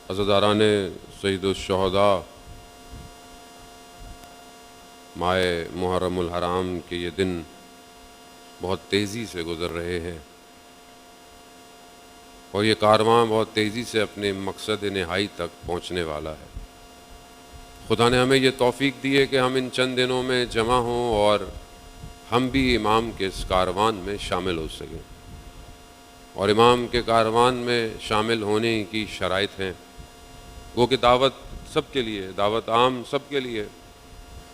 عزاداران سید الشہداء، ماہ محرم الحرام کے یہ دن بہت تیزی سے گزر رہے ہیں اور یہ کارواں بہت تیزی سے اپنے مقصد نہائی تک پہنچنے والا ہے۔ خدا نے ہمیں یہ توفیق دی ہے کہ ہم ان چند دنوں میں جمع ہوں اور ہم بھی امام کے اس کاروان میں شامل ہو سکیں، اور امام کے کاروان میں شامل ہونے کی شرائط ہیں۔ وہ کہ دعوت سب کے لیے، دعوت عام سب کے لیے۔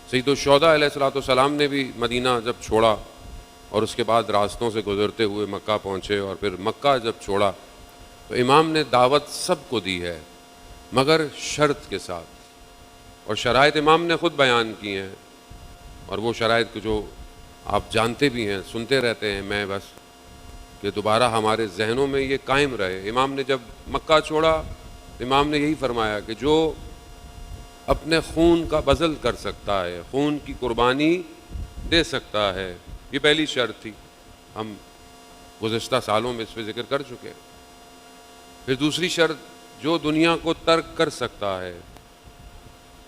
سید الشہداء علیہ الصلوۃ والسلام نے بھی مدینہ جب چھوڑا اور اس کے بعد راستوں سے گزرتے ہوئے مکہ پہنچے، اور پھر مکہ جب چھوڑا تو امام نے دعوت سب کو دی ہے، مگر شرط کے ساتھ، اور شرائط امام نے خود بیان کی ہیں، اور وہ شرائط کو جو آپ جانتے بھی ہیں، سنتے رہتے ہیں، میں بس کہ دوبارہ ہمارے ذہنوں میں یہ قائم رہے۔ امام نے جب مکہ چھوڑا، امام نے یہی فرمایا کہ جو اپنے خون کا بذل کر سکتا ہے، خون کی قربانی دے سکتا ہے، یہ پہلی شرط تھی، ہم گزشتہ سالوں میں اس پہ ذکر کر چکے ہیں۔ پھر دوسری شرط، جو دنیا کو ترک کر سکتا ہے۔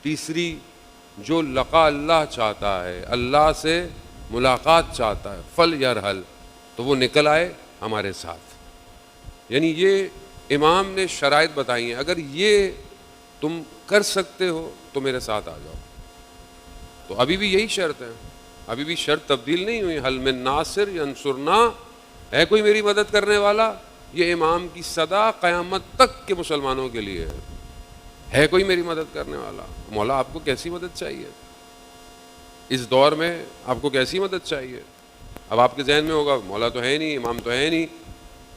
تیسری، جو لقاء اللہ چاہتا ہے، اللہ سے ملاقات چاہتا ہے، فل یرحل، تو وہ نکل آئے ہمارے ساتھ۔ یعنی یہ امام نے شرائط بتائی ہیں، اگر یہ تم کر سکتے ہو تو میرے ساتھ آ جاؤ۔ تو ابھی بھی یہی شرط ہے، ابھی بھی شرط تبدیل نہیں ہوئی۔ حل من ناصر ینصرنا، ہے کوئی میری مدد کرنے والا؟ یہ امام کی صدا قیامت تک کے مسلمانوں کے لیے ہے کوئی میری مدد کرنے والا؟ مولا آپ کو کیسی مدد چاہیے اس دور میں؟ آپ کو کیسی مدد چاہیے؟ اب آپ کے ذہن میں ہوگا مولا تو ہے نہیں، امام تو ہے نہیں۔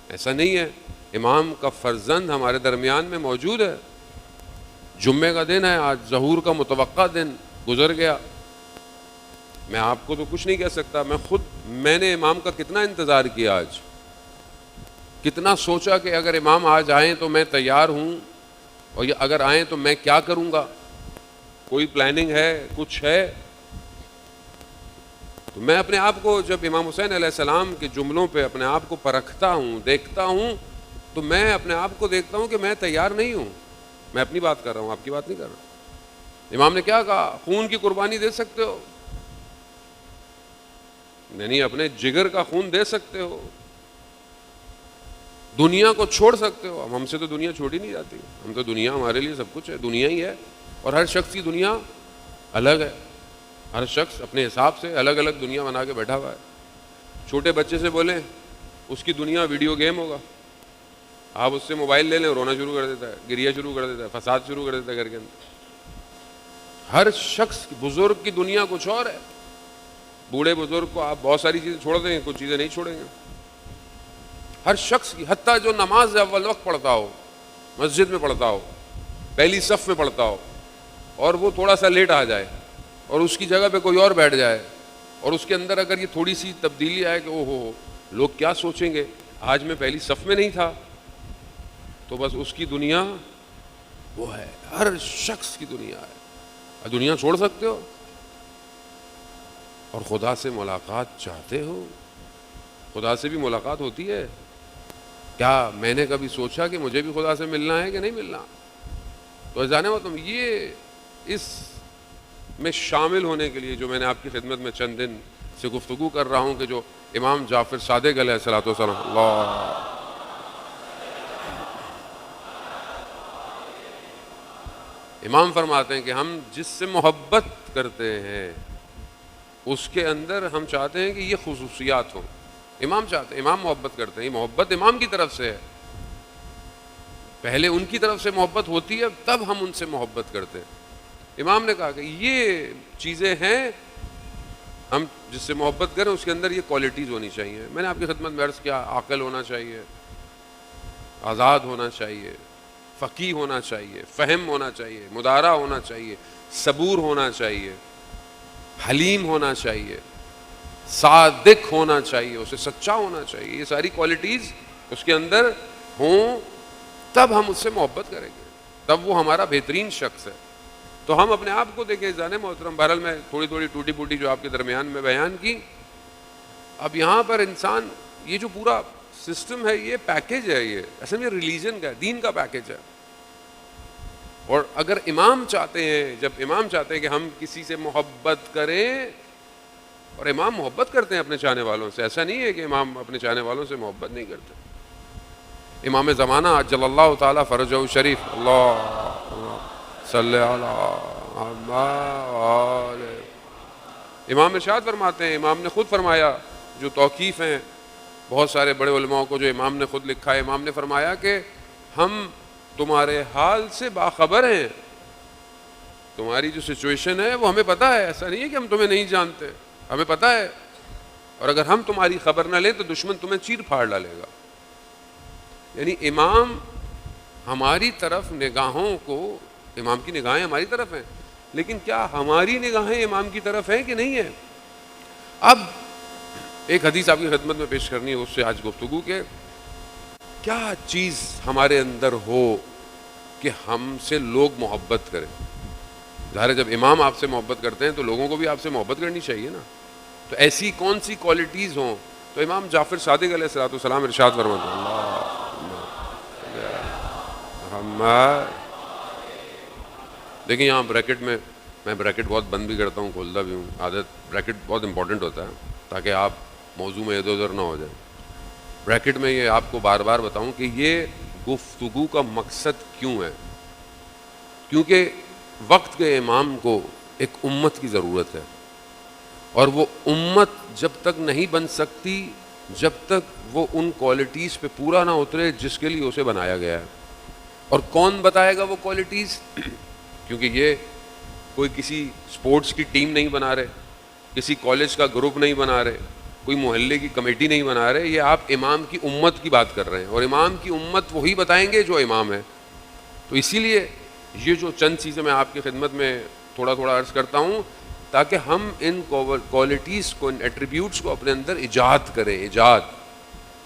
ایسا نہیں ہے، امام کا فرزند ہمارے درمیان میں موجود ہے۔ جمعے کا دن ہے آج، ظہور کا متوقع دن گزر گیا۔ میں آپ کو تو کچھ نہیں کہہ سکتا، میں نے امام کا کتنا انتظار کیا، آج کتنا سوچا کہ اگر امام آج آئیں تو میں تیار ہوں، اور یہ اگر آئیں تو میں کیا کروں گا، کوئی پلاننگ ہے، کچھ ہے۔ تو میں اپنے آپ کو جب امام حسین علیہ السلام کے جملوں پہ اپنے آپ کو پرکھتا ہوں، دیکھتا ہوں، تو میں اپنے آپ کو دیکھتا ہوں کہ میں تیار نہیں ہوں۔ میں اپنی بات کر رہا ہوں، آپ کی بات نہیں کر رہا۔ امام نے کیا کہا؟ خون کی قربانی دے سکتے ہو، یعنی اپنے جگر کا خون دے سکتے ہو، دنیا کو چھوڑ سکتے ہو۔ ہم سے تو دنیا چھوڑی نہیں جاتی، ہم تو دنیا ہمارے لیے سب کچھ ہے، دنیا ہی ہے، اور ہر شخص کی دنیا الگ ہے، ہر شخص اپنے حساب سے الگ الگ دنیا بنا کے بیٹھا ہوا ہے۔ چھوٹے بچے سے بولیں اس کی دنیا ویڈیو گیم ہوگا، آپ اس سے موبائل لے لیں، رونا شروع کر دیتا ہے، گریہ شروع کر دیتا ہے، فساد شروع کر دیتا ہے گھر کے اندر۔ ہر شخص، بزرگ کی دنیا کچھ اور ہے۔ بوڑھے بزرگ کو آپ بہت ساری چیزیں چھوڑ دیں گے، کچھ چیزیں نہیں چھوڑیں گے۔ ہر شخص کی، حتیٰ جو نماز اول وقت پڑھتا ہو، مسجد میں پڑھتا ہو، پہلی صف میں پڑھتا ہو، اور وہ تھوڑا سا لیٹ آ جائے اور اس کی جگہ پہ کوئی اور بیٹھ جائے، اور اس کے اندر اگر یہ تھوڑی سی تبدیلی آئے کہ او ہو لوگ کیا سوچیں گے، آج میں پہلی صف میں نہیں تھا، تو بس اس کی دنیا وہ ہے، ہر شخص کی دنیا ہے۔ دنیا چھوڑ سکتے ہو اور خدا سے ملاقات چاہتے ہو؟ خدا سے بھی ملاقات ہوتی ہے کیا؟ میں نے کبھی سوچا کہ مجھے بھی خدا سے ملنا ہے کہ نہیں ملنا؟ تو جانے وہ تم یہ اس میں شامل ہونے کے لیے جو میں نے آپ کی خدمت میں چند دن سے گفتگو کر رہا ہوں کہ جو امام جعفر صادق علیہ الصلوۃ والسلام، اللہ، امام فرماتے ہیں کہ ہم جس سے محبت کرتے ہیں اس کے اندر ہم چاہتے ہیں کہ یہ خصوصیات ہوں۔ امام چاہتے ہیں، امام محبت کرتے ہیں، یہ محبت امام کی طرف سے ہے، پہلے ان کی طرف سے محبت ہوتی ہے تب ہم ان سے محبت کرتے ہیں۔ امام نے کہا کہ یہ چیزیں ہیں، ہم جس سے محبت کریں اس کے اندر یہ کوالٹیز ہونی چاہیے۔ میں نے آپ کی خدمت میں عرض کیا، عاقل ہونا چاہیے، آزاد ہونا چاہیے، فقیہ ہونا چاہیے، فہم ہونا چاہیے، مدارا ہونا چاہیے، صبور ہونا چاہیے، حلیم ہونا چاہیے، صادق ہونا چاہیے، اسے سچا ہونا چاہیے۔ یہ ساری کوالٹیز اس کے اندر ہوں تب ہم اس سے محبت کریں گے، تب وہ ہمارا بہترین شخص ہے۔ تو ہم اپنے آپ کو دیکھیں جانے محترم، بہرحال میں تھوڑی تھوڑی ٹوٹی پوٹی جو آپ کے درمیان میں بیان کی۔ اب یہاں پر انسان، یہ جو پورا سسٹم ہے یہ پیکیج ہے، یہ اصل میں ریلیجن کا ہے، دین کا پیکیج ہے۔ اور اگر امام چاہتے ہیں، جب امام چاہتے ہیں کہ ہم کسی سے محبت کریں، اور امام محبت کرتے ہیں اپنے چاہنے والوں سے، ایسا نہیں ہے کہ امام اپنے چاہنے والوں سے محبت نہیں کرتے. امام زمانہ عجل اللہ تعالیٰ فرجہ الشریف، اللہ صلی اللہ علیہ، امام ارشاد فرماتے ہیں، امام نے خود فرمایا، جو توقیف ہیں بہت سارے بڑے علماء کو جو امام نے خود لکھا ہے، امام نے فرمایا کہ ہم تمہارے حال سے باخبر ہیں، تمہاری جو سچویشن ہے وہ ہمیں پتہ ہے، ایسا نہیں ہے کہ ہم تمہیں نہیں جانتے، ہمیں پتہ ہے، اور اگر ہم تمہاری خبر نہ لیں تو دشمن تمہیں چیر پھاڑ ڈالے گا. یعنی امام ہماری طرف نگاہوں کو، امام کی نگاہیں ہماری طرف ہیں، لیکن کیا ہماری نگاہیں امام کی طرف ہیں کہ نہیں ہیں؟ اب ایک حدیث آپ کی خدمت میں پیش کرنی ہے، اس سے آج گفتگو کہ کیا چیز ہمارے اندر ہو کہ ہم سے لوگ محبت کریں. ظاہر ہے جب امام آپ سے محبت کرتے ہیں تو لوگوں کو بھی آپ سے محبت کرنی چاہیے نا. تو ایسی کون سی کوالٹیز ہوں؟ تو امام جعفر صادق علیہ السلام ارشاد فرماتے ہیں، دیکھیں یہاں بریکٹ میں بریکٹ بہت بند بھی کرتا ہوں، کھولتا بھی ہوں، عادت بریکٹ بہت امپورٹنٹ ہوتا ہے تاکہ آپ موضوع میں ادھر ادھر نہ ہو جائیں. بریکٹ میں یہ آپ کو بار بار بتاؤں کہ یہ گفتگو کا مقصد کیوں ہے. کیونکہ وقت کے امام کو ایک امت کی ضرورت ہے، اور وہ امت جب تک نہیں بن سکتی جب تک وہ ان کوالٹیز پہ پورا نہ اترے جس کے لیے اسے بنایا گیا ہے. اور کون بتائے گا وہ کوالٹیز؟ کیونکہ یہ کوئی کسی سپورٹس کی ٹیم نہیں بنا رہے، کسی کالج کا گروپ نہیں بنا رہے، کوئی محلے کی کمیٹی نہیں بنا رہے، یہ آپ امام کی امت کی بات کر رہے ہیں، اور امام کی امت وہی بتائیں گے جو امام ہے. تو اسی لیے یہ جو چند چیزیں میں آپ کی خدمت میں تھوڑا تھوڑا عرض کرتا ہوں تاکہ ہم ان کوالٹیز کو، ان ایٹریبیوٹس کو اپنے اندر ایجاد کریں،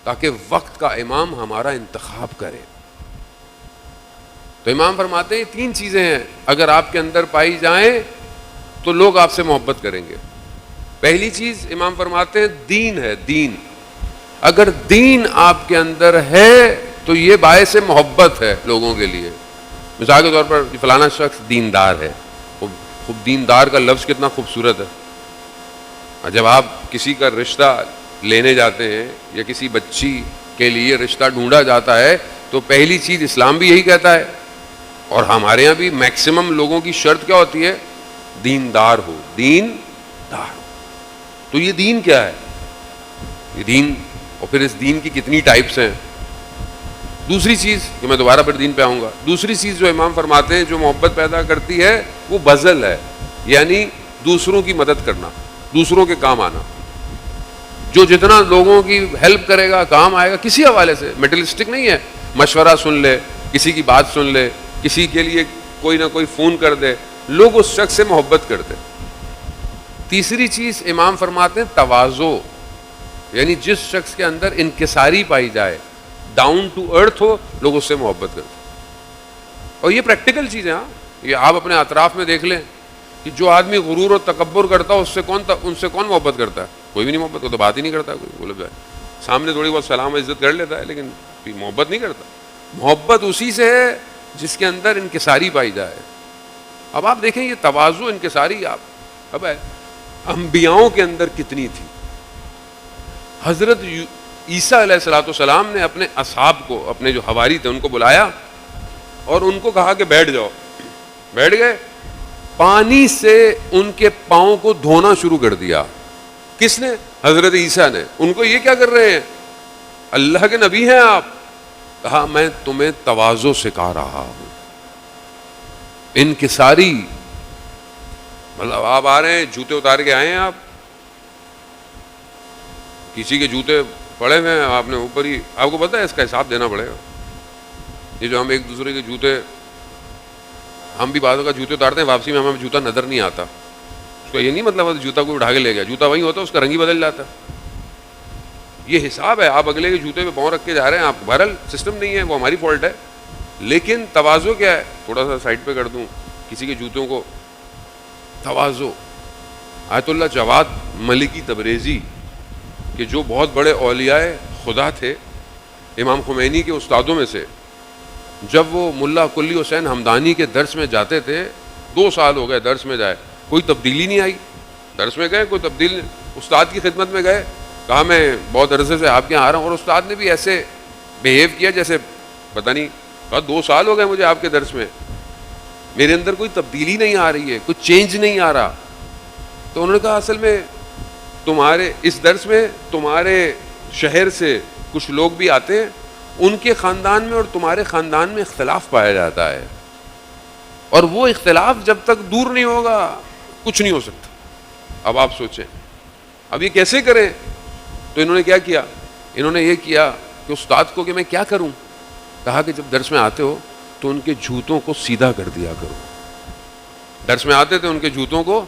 تاکہ وقت کا امام ہمارا انتخاب کرے. تو امام فرماتے ہیں تین چیزیں ہیں اگر آپ کے اندر پائی جائیں تو لوگ آپ سے محبت کریں گے. پہلی چیز امام فرماتے ہیں دین ہے. دین، اگر دین آپ کے اندر ہے تو یہ باعث محبت ہے لوگوں کے لیے. مثال کے طور پر فلانا شخص دیندار ہے، خوب دیندار کا لفظ کتنا خوبصورت ہے. جب آپ کسی کا رشتہ لینے جاتے ہیں یا کسی بچی کے لیے رشتہ ڈھونڈا جاتا ہے تو پہلی چیز اسلام بھی یہی کہتا ہے، اور ہمارے ہاں بھی میکسیمم لوگوں کی شرط کیا ہوتی ہے؟ دیندار ہو، دیندار ہو. تو یہ دین کیا ہے؟ یہ دین، اور پھر اس دین کی کتنی ٹائپس ہیں. دوسری چیز کہ میں دوبارہ پھر دین پہ آؤں گا، دوسری چیز جو امام فرماتے ہیں جو محبت پیدا کرتی ہے وہ بذل ہے، یعنی دوسروں کی مدد کرنا، دوسروں کے کام آنا. جو جتنا لوگوں کی ہیلپ کرے گا، کام آئے گا، کسی حوالے سے میٹرلسٹک نہیں ہے، مشورہ سن لے، کسی کی بات سن لے، کسی کے لیے کوئی نہ کوئی فون کر دے، لوگ اس شخص سے محبت کرتے. تیسری چیز امام فرماتے ہیں تواضع، یعنی جس شخص کے اندر انکساری پائی جائے، ڈاؤن ٹو ارتھ ہو، لوگ اس سے محبت کرتے. اور یہ پریکٹیکل چیزیں، ہاں یہ آپ اپنے اطراف میں دیکھ لیں کہ جو آدمی غرور اور تکبر کرتا ہے ان سے کون محبت کرتا ہے؟ کوئی بھی نہیں محبت کرتا، بات ہی نہیں کرتا. کوئی بولے بھائی سامنے تھوڑی بہت سلام عزت کر لیتا ہے لیکن محبت نہیں کرتا. محبت اسی سے ہے جس کے اندر انکساری پائی جائے. اب آپ دیکھیں یہ تواضع، انکساری، آپ اب انبیاؤں کے اندر کتنی تھی. حضرت عیسیٰ علیہ السلام نے اپنے اصحاب کو، اپنے جو حواری تھے ان کو بلایا اور ان کو کہا کہ بیٹھ جاؤ. بیٹھ گئے، پانی سے ان کے پاؤں کو دھونا شروع کر دیا. کس نے؟ حضرت عیسیٰ نے. ان کو یہ کیا کر رہے ہیں؟ اللہ کے نبی ہیں آپ. کہا میں تمہیں تواضع سکھا رہا ہوں، انکساری. مطلب آپ آ رہے ہیں جوتے اتار کے آئے ہیں، آپ کسی کے جوتے پڑے ہوئے ہیں آپ نے اوپر ہی، آپ کو پتہ ہے اس کا حساب دینا پڑے گا. یہ جو ہم ایک دوسرے کے جوتے، ہم بھی بعضوں کا جوتے اتارتے ہیں، واپسی میں ہمیں جوتا نظر نہیں آتا. اس کا یہ نہیں مطلب جوتا کوئی اٹھا کے لے گیا، جوتا وہی ہوتا ہے، اس کا رنگ ہی بدل جاتا. یہ حساب ہے. آپ اگلے کے جوتے پہ پاؤں رکھ کے جا رہے ہیں، آپ بہرحال سسٹم نہیں ہے، وہ ہماری فالٹ ہے. لیکن تواضع کیا ہے؟ تھوڑا سا سائڈ پہ کر دوں کسی کے جوتوں کو. تواضع. آیت اللہ جواد ملکی تبریزی کہ جو بہت بڑے اولیاء خدا تھے، امام خمینی کے استادوں میں سے، جب وہ ملا کلی حسین ہمدانی کے درس میں جاتے تھے، 2 سال ہو گئے درس میں جائے، کوئی تبدیلی نہیں آئی. درس میں گئے، کوئی تبدیلی نہیں. استاد کی خدمت میں گئے، کہا میں بہت عرصے سے آپ کے یہاں آ رہا ہوں، اور استاد نے بھی ایسے بیہیو کیا جیسے پتہ نہیں. کہا 2 سال ہو گئے مجھے آپ کے درس میں، میرے اندر کوئی تبدیلی نہیں آ رہی ہے، کوئی چینج نہیں آ رہا. تو انہوں نے کہا اصل میں تمہارے اس درس میں تمہارے شہر سے کچھ لوگ بھی آتے ہیں، ان کے خاندان میں اور تمہارے خاندان میں اختلاف پایا جاتا ہے، اور وہ اختلاف جب تک دور نہیں ہوگا کچھ نہیں ہو سکتا. اب آپ سوچیں اب یہ کیسے کریں. تو انہوں نے کیا کیا، انہوں نے یہ کیا کہ استاد کو کہ میں کیا کروں. کہا کہ جب درس میں آتے ہو تو ان کے جوتوں کو سیدھا کر دیا کرو. درس میں آتے تھے، ان کے جوتوں کو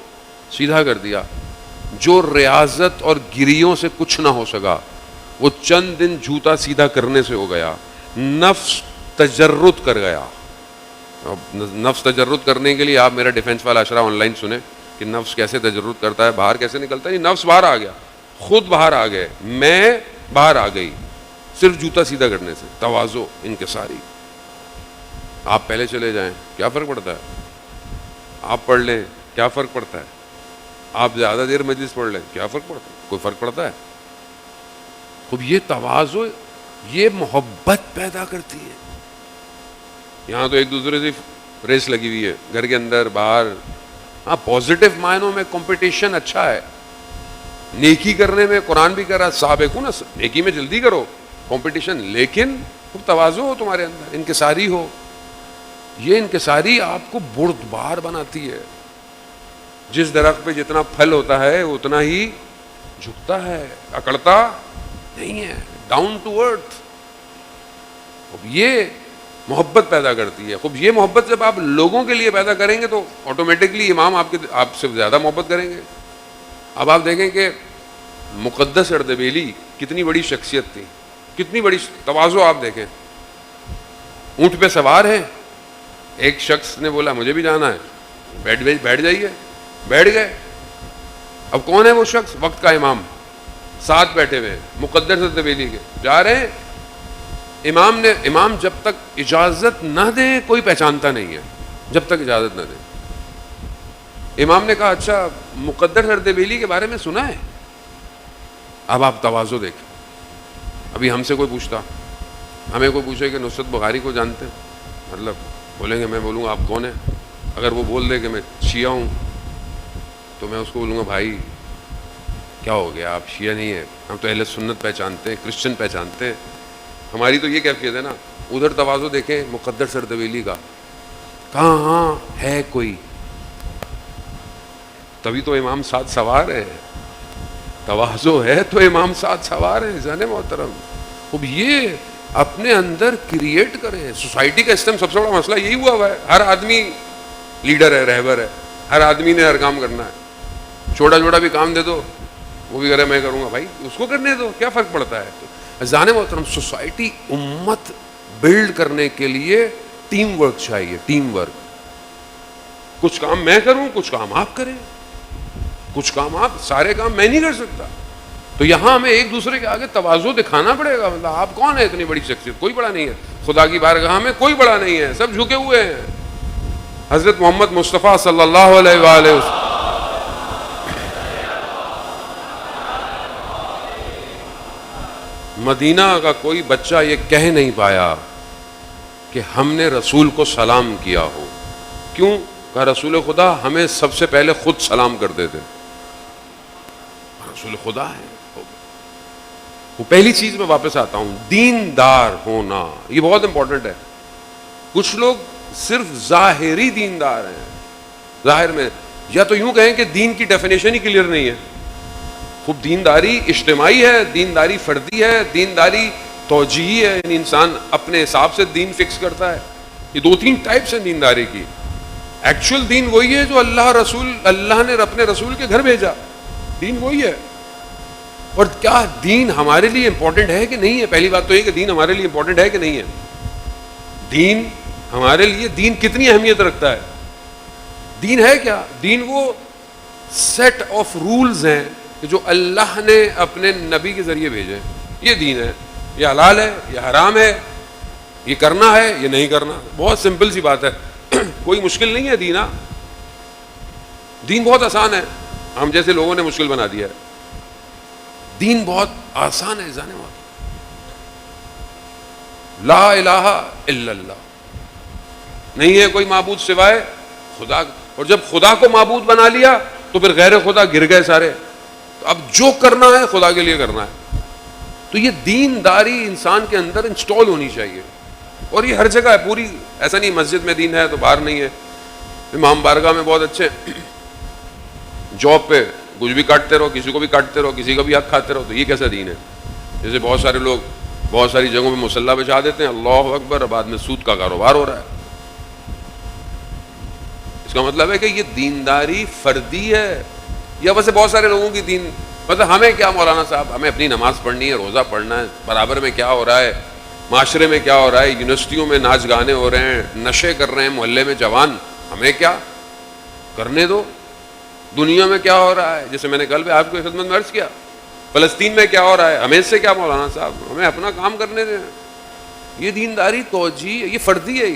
سیدھا کر دیا. جو ریاضت اور گریوں سے کچھ نہ ہو سکا وہ چند دن جوتا سیدھا کرنے سے ہو گیا. نفس تجرد کر گیا. اب نفس تجرد کرنے کے لیے آپ میرا ڈیفینس والا اشرا آن لائن سنیں کہ نفس کیسے تجرد کرتا ہے، باہر کیسے نکلتا ہے. نفس باہر آ گیا، خود باہر آ گئے، میں باہر آ گئی صرف جوتا سیدھا کرنے سے. تواضع، انکساری. آپ پہلے چلے جائیں کیا فرق پڑتا ہے، آپ پڑھ لیں کیا فرق پڑتا ہے، آپ زیادہ دیر مجلس پڑھ لیں کیا فرق پڑتا ہے، کوئی فرق پڑتا ہے. خب یہ تواضع، یہ محبت پیدا کرتی ہے. یہاں تو ایک دوسرے سے ریس لگی ہوئی ہے، گھر کے اندر باہر. ہاں پازیٹیو معنوں میں کمپٹیشن اچھا ہے، نیکی کرنے میں قرآن بھی کہہ رہا ہے سابقون، نیکی میں جلدی کرو، کمپٹیشن. لیکن خوب تواضع ہو تمہارے اندر، انکساری ہو. یہ انکساری آپ کو بردبار بناتی ہے. جس درخت پہ جتنا پھل ہوتا ہے اتنا ہی جھکتا ہے، اکڑتا نہیں ہے. Down to earth. یہ محبت پیدا کرتی ہے. خوب یہ محبت جب آپ لوگوں کے لیے پیدا کریں گے تو آٹومیٹکلی امام آپ سے زیادہ محبت کریں گے. اب آپ دیکھیں کہ مقدس اردبیلی کتنی بڑی شخصیت تھی، کتنی بڑی تواضع. آپ دیکھیں اونٹ پہ سوار ہے، ایک شخص نے بولا مجھے بھی جانا ہے، بیٹھ جائیے. بیٹھ گئے. اب کون ہے وہ شخص؟ وقت کا امام. ساتھ بیٹھے ہوئے مقدس اردبیلی کے، جا رہے ہیں. امام جب تک اجازت نہ دیں کوئی پہچانتا نہیں ہے، جب تک اجازت نہ دیں. امام نے کہا اچھا مقدس اردبیلی کے بارے میں سنا ہے؟ اب آپ تواضع دیکھیں. ابھی ہم سے کوئی پوچھتا، ہمیں کوئی پوچھے کہ نصرت بخاری کو جانتے ہیں، مطلب بولیں گے، میں بولوں گا آپ کون ہیں. اگر وہ بول دے کہ میں شیعہ ہوں تو میں اس کو بولوں گا بھائی کیا ہو گیا، آپ شیعہ نہیں ہیں، ہم تو اہل سنت پہچانتے ہیں، کرسچن پہچانتے ہیں. ہماری تو یہ کیفیت ہے نا. ادھر تواضع دیکھیں مقدس اردبیلی کا، کہاں ہے کوئی. تبھی تو امام ساتھ سوار ہے. تواضع ہے تو امام ساتھ سوار ہے. جان محترم اب یہ اپنے اندر کریٹ کریں. سوسائٹی کا اس ٹائم سب سے بڑا مسئلہ یہی ہوا ہے، ہر آدمی لیڈر ہے، رہبر ہے، ہر آدمی نے ہر کام کرنا ہے. چھوٹا چھوٹا بھی کام دے دو وہ بھی کرے میں کروں گا. بھائی اس کو کرنے دو، کیا فرق پڑتا ہے. جان محترم سوسائٹی، امت بلڈ کرنے کے لیے ٹیم ورک چاہیے. Team work. کچھ کام میں کروں، کچھ کام آپ کریں، کچھ کام آپ، سارے کام میں نہیں کر سکتا. تو یہاں ہمیں ایک دوسرے کے آگے تواضع دکھانا پڑے گا. مطلب آپ کون ہے اتنی بڑی شخصیت؟ کوئی بڑا نہیں ہے. خدا کی بارگاہ میں کوئی بڑا نہیں ہے، سب جھکے ہوئے ہیں. حضرت محمد مصطفیٰ صلی اللہ علیہ وآلہ وسلم مدینہ کا کوئی بچہ یہ کہہ نہیں پایا کہ ہم نے رسول کو سلام کیا ہو. کیوں؟ کہا رسول خدا ہمیں سب سے پہلے خود سلام کرتے تھے. رسول خدا ہے. وہ پہلی چیز میں واپس آتا ہوں، دیندار ہونا یہ بہت امپورٹنٹ ہے. کچھ لوگ صرف ظاہری دیندار ہیں، ظاہر میں، یا تو یوں کہیں کہ دین کی ڈیفینیشن ہی کلیئر نہیں ہے. خوب دینداری اجتماعی ہے، دینداری فردی ہے، دینداری توجیہی ہے، یعنی انسان اپنے حساب سے دین فکس کرتا ہے. یہ 2-3 ٹائپس ہیں دینداری کی. ایکچوئل دین وہی ہے جو اللہ نے اپنے رسول کے گھر بھیجا. دین وہی ہے. اور کیا دین ہمارے لیے امپورٹنٹ ہے کہ نہیں ہے؟ پہلی بات تو یہ کہ دین ہمارے لیے امپورٹنٹ ہے کہ نہیں ہے. دین ہمارے لیے، دین کتنی اہمیت رکھتا ہے؟ دین ہے کیا؟ دین وہ سیٹ آف رولز ہیں کہ جو اللہ نے اپنے نبی کے ذریعے بھیجے. یہ دین ہے. یہ حلال ہے، یہ حرام ہے، یہ کرنا ہے یہ نہیں کرنا. بہت سمپل سی بات ہے. کوئی مشکل نہیں ہے دین. دین بہت آسان ہے. ہم جیسے لوگوں نے مشکل بنا دیا ہے. دین بہت آسان ہے. جانے والا لا الہ الا اللہ, نہیں ہے کوئی معبود سوائے خدا. اور جب خدا کو معبود بنا لیا تو پھر غیر خدا گر گئے سارے. تو اب جو کرنا ہے خدا کے لیے کرنا ہے. تو یہ دینداری انسان کے اندر انسٹال ہونی چاہیے. اور یہ ہر جگہ ہے پوری. ایسا نہیں مسجد میں دین ہے تو باہر نہیں ہے. امام بارگاہ میں بہت اچھے, جاب پہ کچھ بھی کاٹتے رہو, کسی کو بھی کاٹتے رہو, کسی کا بھی حق کھاتے رہو. تو یہ کیسا دین ہے؟ جیسے بہت سارے لوگ بہت ساری جگہوں پہ مصلی بچھا دیتے ہیں, اللہ اکبر, بعد میں سود کا کاروبار ہو رہا ہے. اس کا مطلب ہے کہ یہ دینداری فردی ہے. یا ویسے بہت سارے لوگوں کی دین, مطلب ہمیں کیا مولانا صاحب, ہمیں اپنی نماز پڑھنی ہے, روزہ پڑھنا ہے, برابر میں کیا ہو رہا ہے, معاشرے میں کیا ہو رہا ہے, یونیورسٹیوں میں ناچ گانے ہو رہے ہیں, نشے کر رہے ہیں محلے میں جوان, ہمیں کیا کرنے دو. دنیا میں کیا ہو رہا ہے, جیسے میں نے کل بھی آپ کو خدمت میں عرض کیا, فلسطین میں کیا ہو رہا ہے, ہمیں اس سے کیا مولانا صاحب, ہمیں اپنا کام کرنے دیں. یہ دینداری توجیہ, یہ فردی ہے.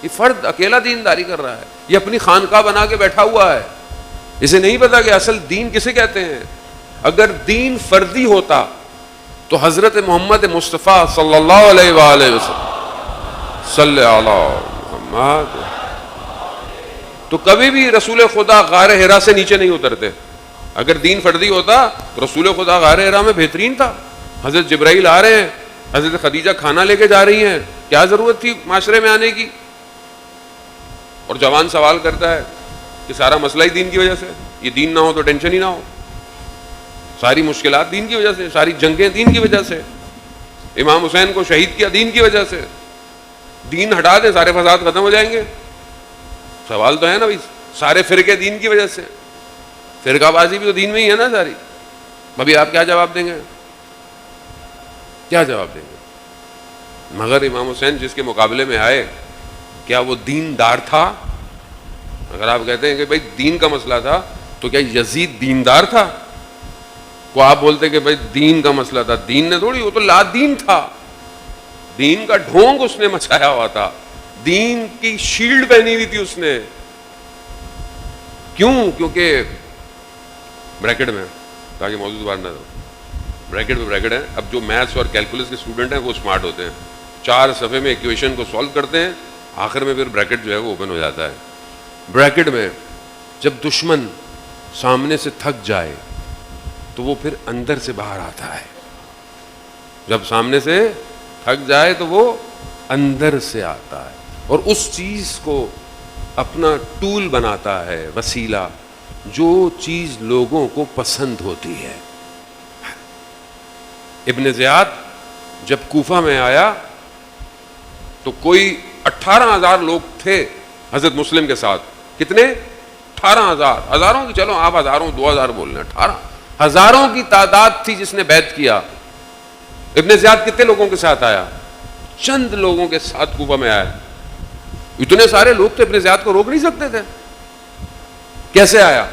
یہ فرد اکیلا دینداری کر رہا ہے. یہ اپنی خانقاہ بنا کے بیٹھا ہوا ہے. اسے نہیں پتا کہ اصل دین کسے کہتے ہیں. اگر دین فردی ہوتا تو حضرت محمد مصطفیٰ صلی اللہ علیہ وآلہ وسلم صلی اللہ محمد تو کبھی بھی رسول خدا غار حرا سے نیچے نہیں اترتے. اگر دین فردی ہوتا تو رسول خدا غار حرا میں بہترین تھا. حضرت جبرائیل آ رہے ہیں, حضرت خدیجہ کھانا لے کے جا رہی ہیں, کیا ضرورت تھی معاشرے میں آنے کی. اور جوان سوال کرتا ہے کہ سارا مسئلہ ہی دین کی وجہ سے, یہ دین نہ ہو تو ٹینشن ہی نہ ہو, ساری مشکلات دین کی وجہ سے, ساری جنگیں دین کی وجہ سے, امام حسین کو شہید کیا دین کی وجہ سے, دین ہٹا دیں سارے فساد ختم ہو جائیں گے. سوال تو ہے نا بھائی, سارے فرقے دین کی وجہ سے, فرقہ بازی بھی تو دین میں ہی ہے نا ساری. ابھی آپ کیا جواب دیں گے, کیا جواب دیں گے؟ مگر امام حسین جس کے مقابلے میں آئے, کیا وہ دیندار تھا؟ اگر آپ کہتے ہیں کہ بھائی دین کا مسئلہ تھا تو کیا یزید دیندار تھا؟ کو آپ بولتے کہ بھائی دین کا مسئلہ تھا, دین نے تھوڑی, وہ تو لا دین تھا. دین کا ڈھونگ اس نے مچایا ہوا تھا, دین کی شیلڈ پہنی ہوئی تھی اس نے. کیوں؟ کیونکہ بریکٹ میں, تاکہ موضوع دوبارہ نہ ہو, بریکٹ پہ بریکٹ ہے. اب جو میتھس اور کیلکولس کے اسٹوڈنٹ ہیں وہ اسمارٹ ہوتے ہیں, 4 صفحے میں ایکویشن کو سالو کرتے ہیں, آخر میں پھر بریکٹ جو ہے وہ اوپن ہو جاتا ہے. بریکٹ میں جب دشمن سامنے سے تھک جائے تو وہ پھر اندر سے باہر آتا ہے. جب سامنے سے تھک جائے تو وہ اندر سے آتا ہے اور اس چیز کو اپنا ٹول بناتا ہے, وسیلہ, جو چیز لوگوں کو پسند ہوتی ہے. ابن زیاد جب کوفہ میں آیا تو کوئی 18,000 لوگ تھے حضرت مسلم کے ساتھ. کتنے؟ 18,000. ہزاروں کی, چلو آپ ہزاروں 2,000 بول رہے ہیں, 18,000 کی تعداد تھی جس نے بیعت کیا. ابن زیاد کتنے لوگوں کے ساتھ آیا؟ چند لوگوں کے ساتھ کوفہ میں آیا. اتنے سارے لوگ تو ابن زیاد کو روک نہیں سکتے تھے. کیسے آیا؟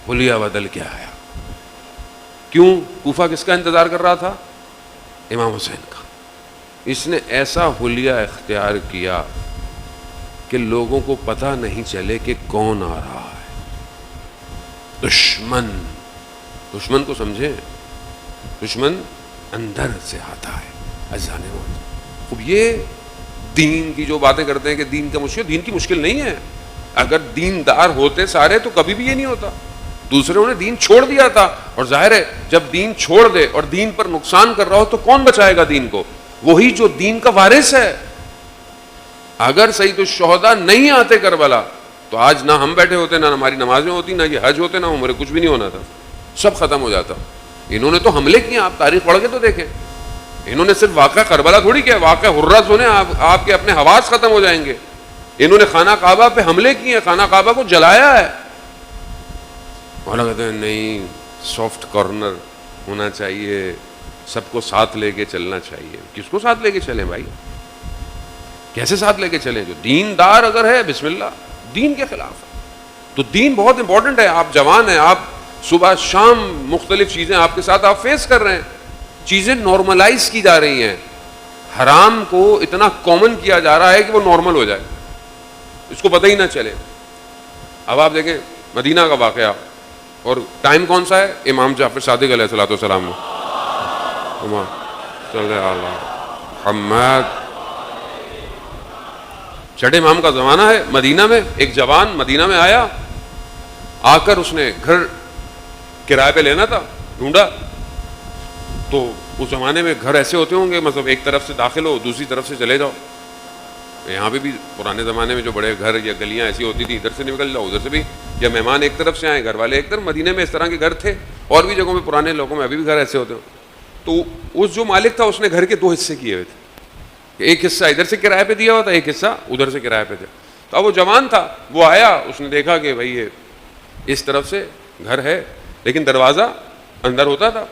حلیہ بدل کے آیا. کیوں؟ کوفہ کس کا انتظار کر رہا تھا؟ امام حسین کا. اس نے ایسا حلیہ اختیار کیا کہ لوگوں کو پتہ نہیں چلے کہ کون آ رہا ہے. دشمن کو سمجھیں, دشمن اندر سے آتا ہے. اجانے والا خوب یہ دین کی جو باتیں کرتے ہیں کہ دین کا مشکل, دین کی مشکل نہیں ہے. اگر دیندار ہوتے سارے تو کبھی بھی یہ نہیں ہوتا. دوسروں نے دین چھوڑ دیا تھا, اور ظاہر ہے جب دین چھوڑ دے اور دین پر نقصان کر رہا ہو تو کون بچائے گا دین کو؟ وہی جو دین کا وارث ہے. اگر سید الشہداء نہیں آتے کربلا تو آج نہ ہم بیٹھے ہوتے, نہ ہماری نمازیں ہوتی, نہ یہ حج ہوتے, نہ عمرے, کچھ بھی نہیں ہونا تھا, سب ختم ہو جاتا. انہوں نے تو حملے کیے, آپ تاریخ پڑھ کے تو دیکھیں. انہوں نے صرف واقعہ کربلا تھوڑی کیا, واقعہ حرہ سنے, آپ کے اپنے حواس ختم ہو جائیں گے. انہوں نے خانہ کعبہ پہ حملے کیے, خانہ کعبہ کو جلایا ہے. مولا کہتے ہیں نہیں, سافٹ کارنر ہونا چاہیے, سب کو ساتھ لے کے چلنا چاہیے. کس کو ساتھ لے کے چلیں بھائی؟ کیسے ساتھ لے کے چلیں؟ جو دیندار اگر ہے بسم اللہ, دین کے خلاف ہے تو دین بہت امپورٹنٹ ہے. آپ جوان ہیں, آپ صبح شام مختلف چیزیں آپ کے ساتھ آپ فیس کر رہے ہیں, چیزیں نارملائز کی جا رہی ہیں. حرام کو اتنا کامن کیا جا رہا ہے کہ وہ نارمل ہو جائے, اس کو پتہ ہی نہ چلے. اب آپ دیکھیں مدینہ کا واقعہ, اور ٹائم کون سا ہے؟ امام جعفر صادق علیہ الصلوۃ والسلام نے. صلی اللہ محمد, چھٹے امام کا زمانہ ہے. مدینہ میں ایک جوان مدینہ میں آیا, آ کر اس نے گھر کرائے پہ لینا تھا, ڈھونڈا. تو اس زمانے میں گھر ایسے ہوتے ہوں گے, مطلب ایک طرف سے داخل ہو دوسری طرف سے چلے جاؤ. یہاں پہ بھی پرانے زمانے میں جو بڑے گھر یا گلیاں ایسی ہوتی تھی, ادھر سے نکل جاؤ ادھر سے بھی, یا مہمان ایک طرف سے آئے گھر والے ایک طرف. مدینے میں اس طرح کے گھر تھے, اور بھی جگہوں میں پرانے لوگوں میں ابھی بھی گھر ایسے ہوتے ہوں. تو اس جو مالک تھا اس نے گھر کے دو حصے کیے ہوئے تھے, ایک حصہ ادھر سے کرائے پہ دیا ہوا تھا, ایک حصہ ادھر سے کرائے پہ تھا. تو اب وہ جوان تھا, وہ آیا, اس نے دیکھا کہ بھائی یہ اس طرف سے گھر ہے لیکن دروازہ اندر ہوتا تھا.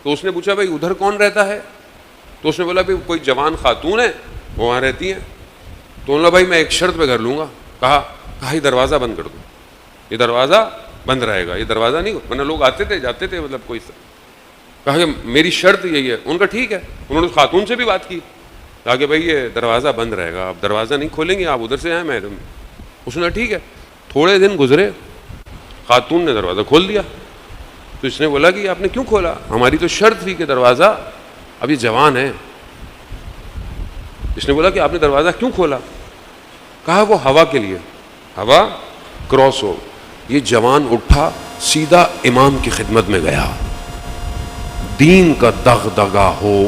تو اس نے پوچھا بھائی ادھر کون رہتا ہے؟ تو اس نے بولا بھائی کوئی جوان خاتون ہے وہ وہاں رہتی ہیں. تو انہوں نے بھائی میں ایک شرط پہ گھر لوں گا. کہا یہ دروازہ بند کر دو, یہ دروازہ بند رہے گا, یہ دروازہ نہیں, ورنہ لوگ آتے تھے جاتے تھے, مطلب کوئی. کہا کہ میری شرط یہی ہے. ان کا ٹھیک ہے. انہوں نے خاتون سے بھی بات کی, کہا کہ بھائی یہ دروازہ بند رہے گا, آپ دروازہ نہیں کھولیں گے, آپ ادھر سے آئیں. میں اس نے ٹھیک ہے. تھوڑے دن گزرے, خاتون نے دروازہ کھول دیا. تو اس نے بولا کہ آپ نے کیوں کھولا؟ ہماری تو شرط تھی کہ دروازہ, اب یہ جوان ہے. اس نے بولا کہ آپ نے دروازہ کیوں کھولا؟ کہا وہ ہوا کے لیے, ہوا کراس ہو. یہ جوان اٹھا, سیدھا امام کی خدمت میں گیا. دین کا دغدغہ ہو,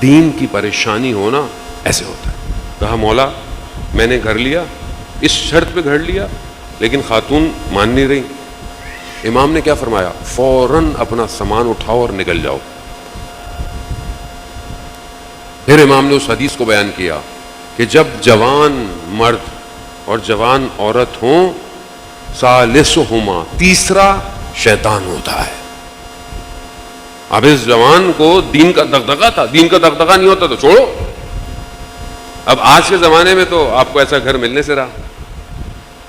دین کی پریشانی ہونا ایسے ہوتا ہے. کہا مولا میں نے گھر لیا, اس شرط پہ گھر لیا, لیکن خاتون مان نہیں رہی. امام نے کیا فرمایا؟ فوراً اپنا سامان اٹھاؤ اور نکل جاؤ. پھر امام نے اس حدیث کو بیان کیا کہ جب جوان مرد اور جوان عورت ہوں, ثالثہما, تیسرا شیطان ہوتا ہے. اب اس جوان کو دین کا دغدغہ تھا, دین کا دغدغہ نہیں ہوتا تو چھوڑو. اب آج کے زمانے میں تو آپ کو ایسا گھر ملنے سے رہا.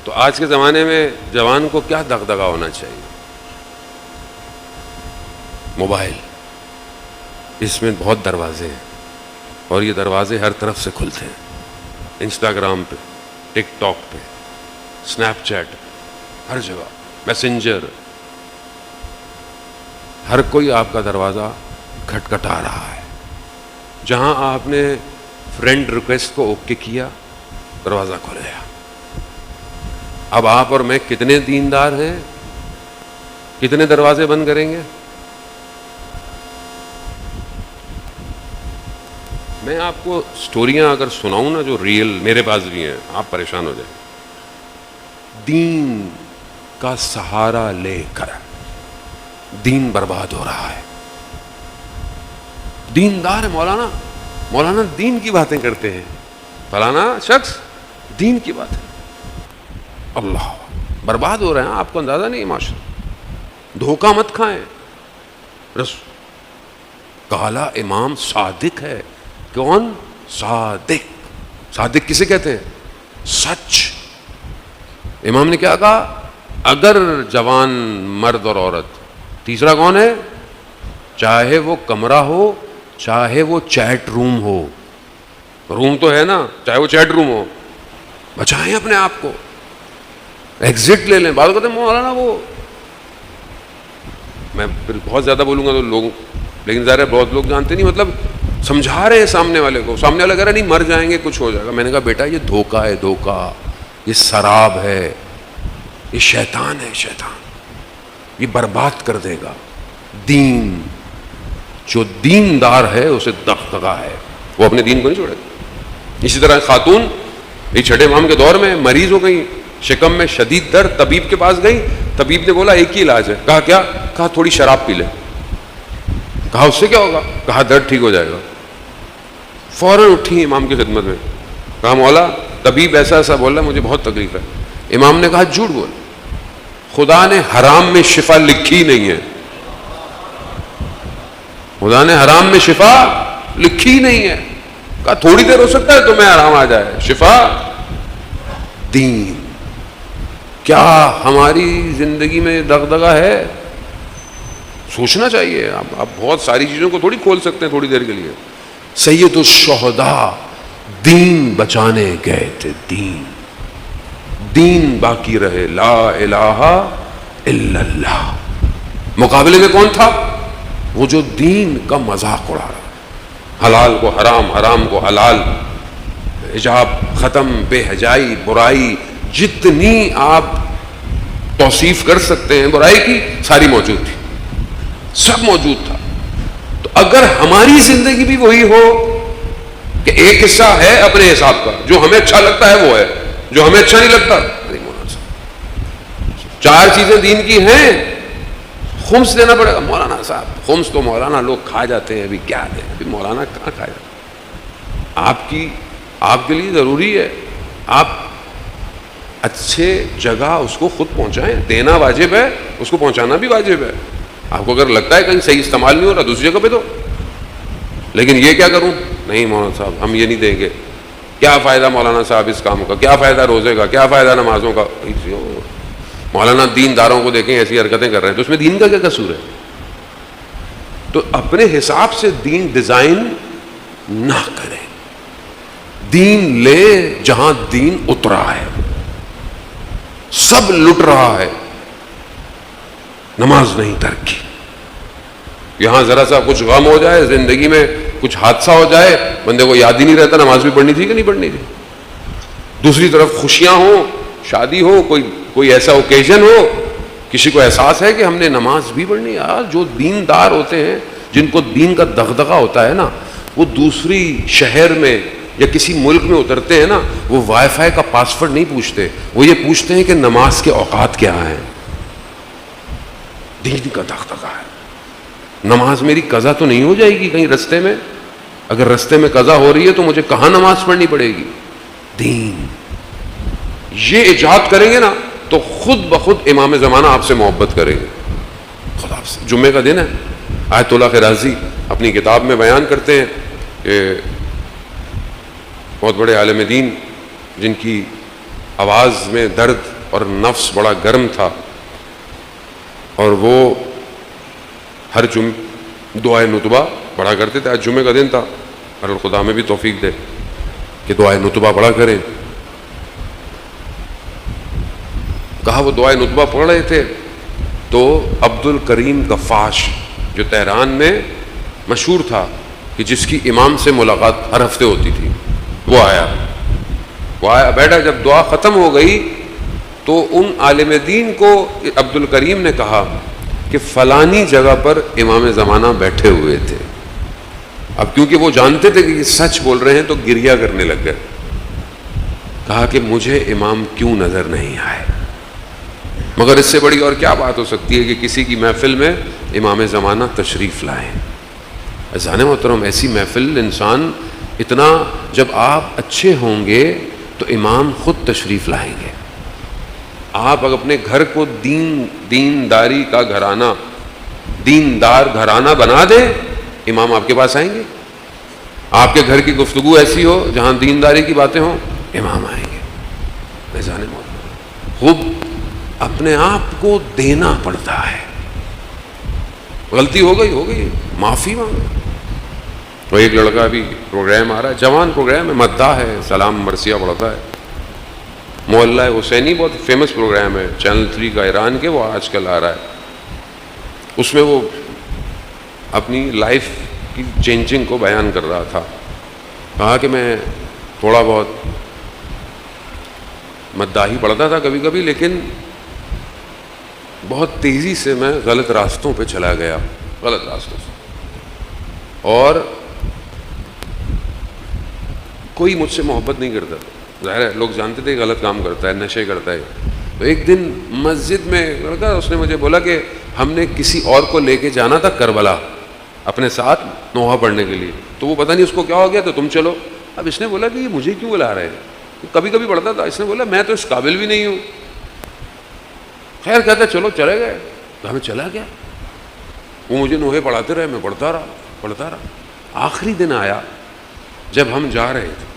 تو آج کے زمانے میں جوان کو کیا دغدغہ ہونا چاہیے؟ موبائل, اس میں بہت دروازے ہیں, اور یہ دروازے ہر طرف سے کھلتے ہیں. انسٹاگرام پہ, ٹک ٹاک پہ, اسنیپ چیٹ, ہر جگہ میسنجر, ہر کوئی آپ کا دروازہ کھٹکھٹا رہا ہے. جہاں آپ نے فرینڈ ریکویسٹ کو اوکے کیا, دروازہ کھل گیا. اب آپ اور میں کتنے دیندار ہیں, کتنے دروازے بند کریں گے؟ میں آپ کو سٹوریاں اگر سناؤں نا جو ریئل میرے پاس بھی ہیں, آپ پریشان ہو جائیں. دین کا سہارا لے کر دین برباد ہو رہا ہے. دیندار ہے مولانا, مولانا دین کی باتیں کرتے ہیں, فلانا شخص دین کی باتیں, اللہ برباد ہو رہے ہیں. آپ کو اندازہ نہیں ہے معاشرہ. دھوکہ مت کھائیں. کالا امام صادق ہے. کون؟ صادق. صادق کسے کہتے ہیں؟ سچ. امام نے کیا کہا؟ اگر جوان مرد اور عورت, تیسرا کون ہے؟ چاہے وہ کمرہ ہو, چاہے وہ چیٹ روم ہو. روم تو ہے نا, چاہے وہ چیٹ روم ہو, بچائیں اپنے آپ کو, ایگزٹ لے لیں. بات کہتے ہیں مولانا وہ, میں پھر بہت زیادہ بولوں گا تو لوگ, لیکن ظاہر ہے بہت لوگ جانتے نہیں, مطلب سمجھا رہے ہیں سامنے والے کو, سامنے والا کہہ رہا نہیں مر جائیں گے, کچھ ہو جائے گا. میں نے کہا بیٹا یہ دھوکہ ہے, دھوکہ, یہ سراب ہے, یہ شیطان ہے, شیطان, یہ برباد کر دے گا. دین, جو دیندار ہے اسے دغدغہ ہے, وہ اپنے دین کو نہیں چھوڑے گا. اسی طرح خاتون یہ چھٹے امام کے دور میں مریض ہو گئی, شکم میں شدید درد, طبیب کے پاس گئی. طبیب نے بولا ایک ہی علاج ہے. کہا کیا؟ کہا تھوڑی شراب پی لے. کہا اس سے کیا ہوگا؟ کہا درد ٹھیک ہو جائے گا. فوراً اٹھی امام کی خدمت میں, کہا مولا طبیب ایسا ایسا بول رہا ہے, مجھے بہت تکلیف ہے. امام نے کہا جھوٹ بول, خدا نے حرام میں شفا لکھی نہیں ہے. خدا نے حرام میں شفا لکھی نہیں ہے. کہا تھوڑی دیر ہو سکتا ہے تمہیں آرام آ جائے, شفا دین. کیا ہماری زندگی میں دغدغہ ہے؟ سوچنا چاہیے. آپ بہت ساری چیزوں کو تھوڑی کھول سکتے ہیں تھوڑی دیر کے لیے. سید الشہداء دین بچانے گئے تھے، دین باقی رہے، لا الہ الا اللہ۔ مقابلے میں کون تھا؟ وہ جو دین کا مذاق اڑا رہا، حلال کو حرام، حرام کو حلال، حجاب ختم، بے حجائی، برائی، جتنی آپ توصیف کر سکتے ہیں برائی کی، ساری موجود تھی، سب موجود تھا۔ تو اگر ہماری زندگی بھی وہی ہو کہ ایک حصہ ہے اپنے حساب کا، جو ہمیں اچھا لگتا ہے وہ ہے، جو ہمیں اچھا نہیں لگتا نہیں مناسب۔ چار چیزیں دین کی ہیں، خمس دینا پڑے گا۔ مولانا صاحب خمس تو مولانا لوگ کھا جاتے ہیں، ابھی کیا دیں، ابھی مولانا کہاں کھائے جاتے؟ آپ کے لیے ضروری ہے آپ اچھے جگہ اس کو خود پہنچائیں، دینا واجب ہے، اس کو پہنچانا بھی واجب ہے۔ آپ کو اگر لگتا ہے کہیں صحیح استعمال نہیں ہو رہا، دوسری جگہ پہ دو۔ لیکن یہ کیا کروں، نہیں مولانا صاحب ہم یہ نہیں دیں گے، کیا فائدہ مولانا صاحب اس کام کا، کیا فائدہ روزے کا، کیا فائدہ نمازوں کا۔ مولانا دین داروں کو دیکھیں ایسی حرکتیں کر رہے ہیں، تو اس میں دین کا کیا قصور ہے؟ تو اپنے حساب سے دین ڈیزائن نہ کریں، دین لے جہاں دین اترا ہے۔ سب لٹ رہا ہے، نماز نہیں ترک کی۔ یہاں ذرا سا کچھ غم ہو جائے، زندگی میں کچھ حادثہ ہو جائے، بندے کو یاد ہی نہیں رہتا نماز بھی پڑھنی تھی کہ نہیں پڑھنی تھی۔ دوسری طرف خوشیاں ہوں، شادی ہو، کوئی ایسا اوکیزن ہو، کسی کو احساس ہے کہ ہم نے نماز بھی پڑھنی ہے۔ یار جو دین دار ہوتے ہیں، جن کو دین کا دغدغہ ہوتا ہے نا، وہ دوسری شہر میں یا کسی ملک میں اترتے ہیں نا، وہ وائی فائی کا پاسورڈ نہیں پوچھتے، وہ یہ پوچھتے ہیں کہ نماز کے اوقات کیا ہیں۔ دین کا دغدغہ ہے، نماز میری قضا تو نہیں ہو جائے گی کہیں رستے میں؟ اگر رستے میں قضا ہو رہی ہے تو مجھے کہاں نماز پڑھنی پڑے گی؟ دین یہ ایجاد کریں گے نا تو خود بخود امام زمانہ آپ سے محبت کریں گے، خود آپ سے۔ جمعے کا دن ہے، آیت اللہ خرازی اپنی کتاب میں بیان کرتے ہیں کہ بہت بڑے عالم دین جن کی آواز میں درد اور نفس بڑا گرم تھا، اور وہ ہر دعائے نتبہ پڑھا کرتے تھے۔ آج جمعے کا دن تھا، اور خدا میں بھی توفیق دے کہ دعائے نتبہ پڑھا کریں۔ کہا وہ دعائے نتبہ پڑھ رہے تھے تو عبد الکریم غفاش جو تہران میں مشہور تھا کہ جس کی امام سے ملاقات ہر ہفتے ہوتی تھی، وہ آیا بیٹھا۔ جب دعا ختم ہو گئی تو ان عالم دین کو عبد الکریم نے کہا کہ فلانی جگہ پر امام زمانہ بیٹھے ہوئے تھے۔ اب کیونکہ وہ جانتے تھے کہ یہ سچ بول رہے ہیں تو گریہ کرنے لگ گئے۔ کہا کہ مجھے امام کیوں نظر نہیں آئے؟ مگر اس سے بڑی اور کیا بات ہو سکتی ہے کہ کسی کی محفل میں امام زمانہ تشریف لائیں۔ عزیزان محترم، ایسی محفل انسان اتنا، جب آپ اچھے ہوں گے تو امام خود تشریف لائیں گے۔ آپ اگر اپنے گھر کو دینداری کا گھرانہ، دیندار گھرانہ بنا دیں، امام آپ کے پاس آئیں گے۔ آپ کے گھر کی گفتگو ایسی ہو جہاں دینداری کی باتیں ہوں، امام آئیں گے۔ عزیزان محترم، خوب اپنے آپ کو دینا پڑتا ہے۔ غلطی ہو گئی، معافی مانگو۔ تو ایک لڑکا بھی پروگرام آ رہا ہے، جوان پروگرام ہے، مداح ہے، سلام مرثیہ پڑھتا ہے، محلہ حسینی، بہت فیمس پروگرام ہے، چینل 3 کا ایران کے، وہ آج کل آ رہا ہے۔ اس میں وہ اپنی لائف کی چینجنگ کو بیان کر رہا تھا۔ کہا کہ میں تھوڑا بہت مداحی پڑھتا تھا کبھی کبھی، لیکن بہت تیزی سے میں غلط راستوں پہ چلا گیا، غلط راستوں سے، اور کوئی مجھ سے محبت نہیں کرتا تھا۔ ظاہر ہے لوگ جانتے تھے کہ غلط کام کرتا ہے، نشے کرتا ہے۔ تو ایک دن مسجد میں لڑکا، اس نے مجھے بولا کہ ہم نے کسی اور کو لے کے جانا تھا کربلا اپنے ساتھ نوحہ پڑھنے کے لیے، تو وہ پتہ نہیں اس کو کیا ہو گیا، تو تم چلو۔ اب اس نے بولا کہ یہ مجھے کیوں بلا رہے ہیں، کبھی کبھی پڑھتا تھا۔ اس نے بولا میں تو اس قابل بھی نہیں ہوں۔ خیر کہتا چلو، چلے گئے، تو ہمیں چلا گیا۔ وہ مجھے نوحے پڑھاتے رہے، میں پڑھتا رہا۔ آخری دن آیا جب ہم جا رہے تھے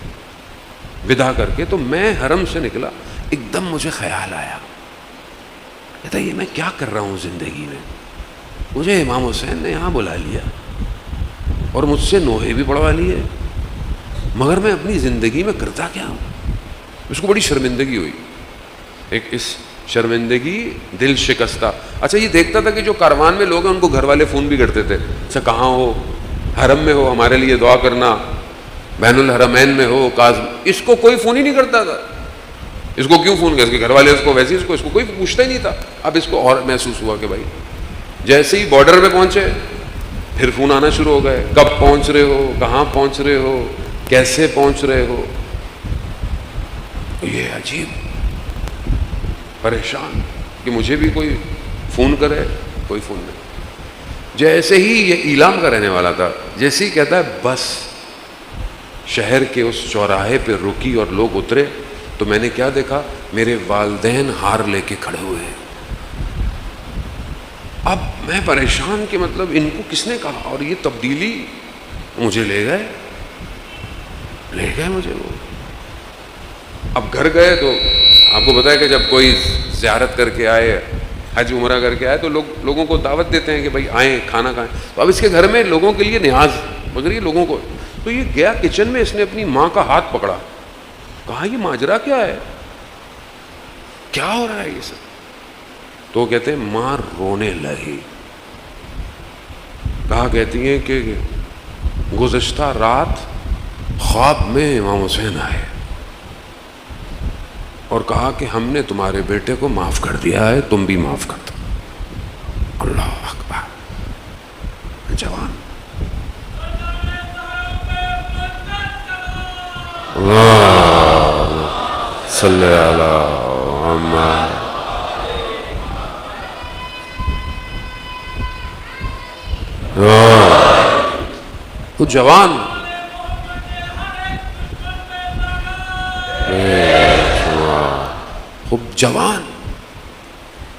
ودا کر کے، تو میں حرم سے نکلا، ایک دم مجھے خیال آیا، کہتا یہ میں کیا کر رہا ہوں زندگی میں؟ مجھے امام حسین نے یہاں بلا لیا اور مجھ سے نوحے بھی پڑھوا لیے، مگر میں اپنی زندگی میں کرتا کیا ہوں؟ اس کو بڑی شرمندگی ہوئی، ایک اس شرمندگی دل شکستہ۔ اچھا یہ دیکھتا تھا کہ جو کاروان میں لوگ ہیں ان کو گھر والے فون بھی کرتے تھے، اچھا کہاں ہو، حرم میں ہو، ہمارے لیے دعا کرنا، بین الحرمین میں ہو، کاظم۔ اس کو کوئی فون ہی نہیں کرتا تھا، اس کو کیوں فون کیا؟ اس کے گھر والے اس کو ویسے ہی اس کو کوئی پوچھتا ہی نہیں تھا۔ اب اس کو اور محسوس ہوا کہ بھائی جیسے ہی بارڈر پہ پہنچے پھر فون آنا شروع ہو گئے، کب پہنچ رہے ہو، کہاں پہنچ رہے ہو، کیسے پہنچ رہے ہو۔ یہ عجیب، پریشان کہ مجھے بھی کوئی فون کرے، کوئی فون نہیں۔ جیسے ہی یہ ایلام کا رہنے والا تھا، جیسے ہی کہتا ہے بس شہر کے اس چوراہے پہ رکی اور لوگ اترے، تو میں نے کیا دیکھا؟ میرے والدین ہار لے کے کھڑے ہوئے ہیں۔ اب میں پریشان کہ مطلب ان کو کس نے کہا، اور یہ تبدیلی مجھے لے گئے مجھے وہ۔ اب گھر گئے تو آپ کو پتا ہے کہ جب کوئی زیارت کر کے آئے، حج عمرہ کر کے آئے، تو لوگوں کو دعوت دیتے ہیں کہ بھائی آئیں کھانا کھائیں۔ تو اب اس کے گھر میں لوگوں کے لیے نیاز، مگر یہ لوگوں کو، تو یہ گیا کچن میں، اس نے اپنی ماں کا ہاتھ پکڑا، کہا یہ ماجرا کیا ہے، کیا ہو رہا ہے یہ سب؟ تو کہتے ہیں ماں رونے لگی، کہا کہتی ہیں کہ گزشتہ رات خواب میں امام حسین آئے اور کہا کہ ہم نے تمہارے بیٹے کو معاف کر دیا ہے، تم بھی معاف کر دو۔ اللہ اکبر، جوان، اللہ صلی علی محمد۔ وہ جوان، خوب جوان،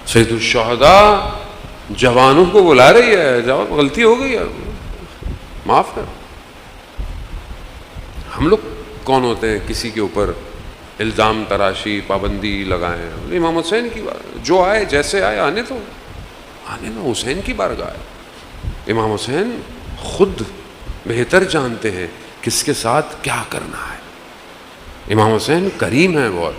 سید الشہداء جوانوں کو بلا رہی ہے، جوان غلطی ہو گئی ہے معاف کر۔ ہم لوگ کون ہوتے ہیں کسی کے اوپر الزام تراشی، پابندی لگائیں؟ امام حسین کی بات، جو آئے جیسے آئے آنے تو آنے میں، حسین کی بارگاہ ہے۔ امام حسین خود بہتر جانتے ہیں کس کے ساتھ کیا کرنا ہے۔ امام حسین کریم ہے بہت،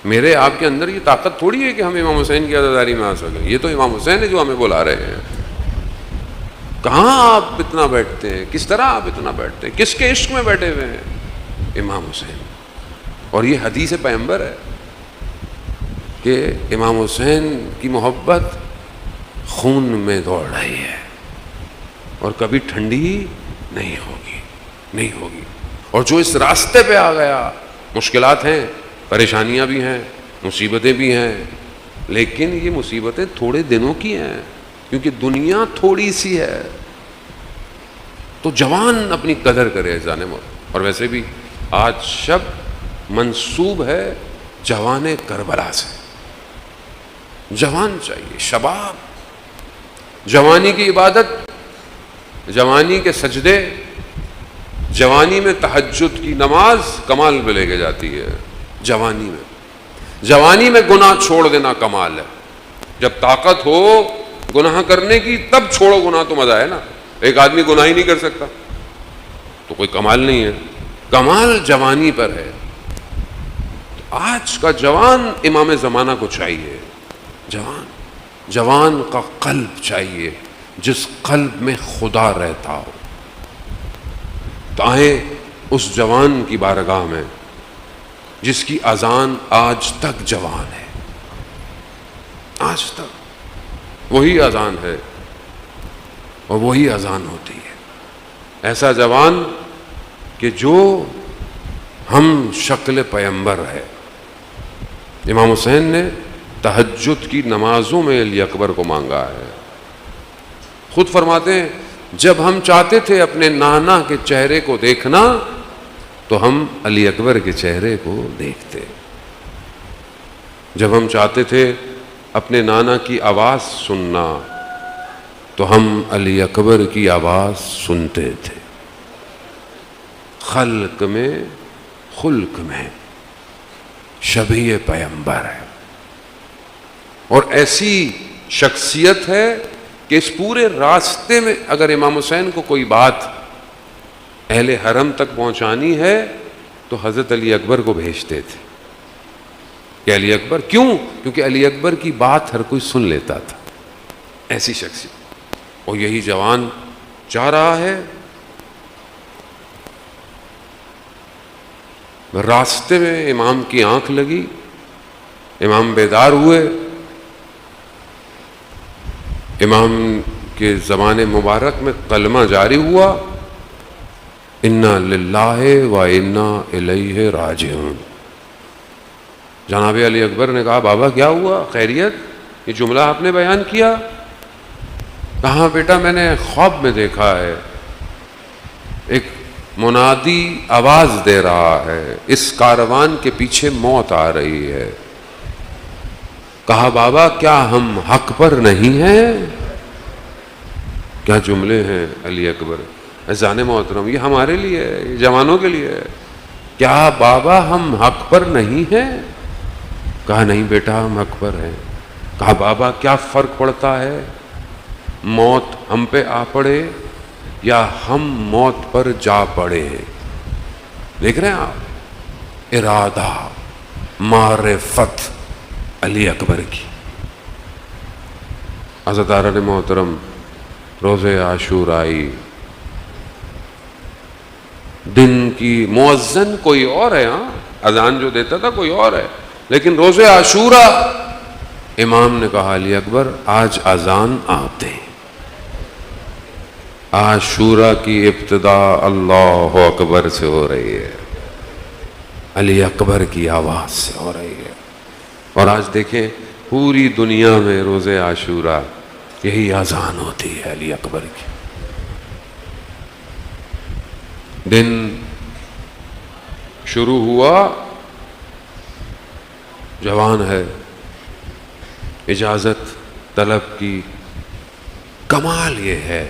میرے آپ کے اندر یہ طاقت تھوڑی ہے کہ ہم امام حسین کی عزاداری میں آ سکیں، یہ تو امام حسین ہے جو ہمیں بلا رہے ہیں۔ کہاں آپ اتنا بیٹھتے ہیں، کس طرح آپ اتنا بیٹھتے ہیں، کس کے عشق میں بیٹھے ہوئے ہیں؟ امام حسین۔ اور یہ حدیث پیغمبر ہے کہ امام حسین کی محبت خون میں دوڑ رہی ہے اور کبھی ٹھنڈی نہیں ہوگی۔ اور جو اس راستے پہ آ گیا، مشکلات ہیں، پریشانیاں بھی ہیں، مصیبتیں بھی ہیں، لیکن یہ مصیبتیں تھوڑے دنوں کی ہیں کیونکہ دنیا تھوڑی سی ہے۔ تو جوان اپنی قدر کرے جانے میں۔ اور ویسے بھی آج شب منسوب ہے جوان کربلا سے، جوان چاہیے، شباب، جوانی کی عبادت، جوانی کے سجدے، جوانی میں تہجد کی نماز کمال پہ لے کے جاتی ہے۔ جوانی میں گناہ چھوڑ دینا کمال ہے۔ جب طاقت ہو گناہ کرنے کی تب چھوڑو گناہ، تو مزہ ہے نا۔ ایک آدمی گناہ ہی نہیں کر سکتا تو کوئی کمال نہیں ہے، کمال جوانی پر ہے۔ آج کا جوان امام زمانہ کو چاہیے، جوان کا قلب چاہیے جس قلب میں خدا رہتا ہو۔ تو آئیں اس جوان کی بارگاہ میں جس کی اذان آج تک جوان ہے، آج تک وہی اذان ہے اور وہی اذان ہوتی ہے۔ ایسا جوان کہ جو ہم شکل پیمبر ہے۔ امام حسین نے تہجد کی نمازوں میں علی اکبر کو مانگا ہے۔ خود فرماتے ہیں جب ہم چاہتے تھے اپنے نانا کے چہرے کو دیکھنا تو ہم علی اکبر کے چہرے کو دیکھتے، جب ہم چاہتے تھے اپنے نانا کی آواز سننا تو ہم علی اکبر کی آواز سنتے تھے۔ خلق میں خلق میں شبیہ پیمبر ہے، اور ایسی شخصیت ہے کہ اس پورے راستے میں اگر امام حسین کو کوئی بات اہل حرم تک پہنچانی ہے تو حضرت علی اکبر کو بھیجتے تھے کہ علی اکبر، کیوں؟ کیونکہ علی اکبر کی بات ہر کوئی سن لیتا تھا، ایسی شخصیت۔ اور یہی جوان جا رہا ہے، راستے میں امام کی آنکھ لگی، امام بیدار ہوئے، امام کے زبان مبارک میں کلمہ جاری ہوا، انا للہ و انا الیہ راجعون۔ جناب علی اکبر نے کہا بابا کیا ہوا، خیریت؟ یہ جملہ آپ نے بیان کیا؟ کہاں بیٹا میں نے خواب میں دیکھا ہے، ایک منادی آواز دے رہا ہے، اس کاروان کے پیچھے موت آ رہی ہے۔ کہا بابا کیا ہم حق پر نہیں ہیں؟ کیا جملے ہیں علی اکبر، اذان محترم، یہ ہمارے لیے ہے، یہ جوانوں کے لیے ہے۔ کیا بابا ہم حق پر نہیں ہیں؟ کہا نہیں بیٹا ہم حق پر ہیں۔ کہا بابا کیا فرق پڑتا ہے، موت ہم پہ آ پڑے یا ہم موت پر جا پڑے؟ دیکھ رہے ہیں آپ ارادہ، معرفت علی اکبر کی۔ عزیزان محترم، روز عاشورائی دن کی مؤذن کوئی اور ہے، ہاں اذان جو دیتا تھا کوئی اور ہے، لیکن روز عاشورا امام نے کہا علی اکبر آج اذان آپ دیں۔ عاشورا کی ابتدا اللہ اکبر سے ہو رہی ہے، علی اکبر کی آواز سے ہو رہی ہے۔ اور آج دیکھیں پوری دنیا میں روز عاشورا یہی اذان ہوتی ہے علی اکبر کی۔ دن شروع ہوا، جوان ہے، اجازت طلب کی۔ کمال یہ ہے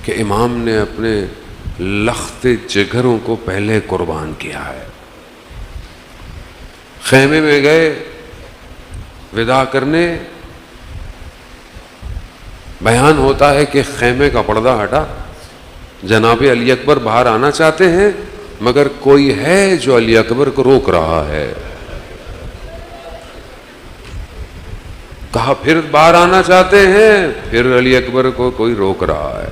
کہ امام نے اپنے لخت جگروں کو پہلے قربان کیا ہے۔ خیمے میں گئے وداع کرنے، بیان ہوتا ہے کہ خیمے کا پردہ ہٹا، جناب علی اکبر باہر آنا چاہتے ہیں مگر کوئی ہے جو علی اکبر کو روک رہا ہے۔ کہا پھر باہر آنا چاہتے ہیں، پھر علی اکبر کو کوئی روک رہا ہے۔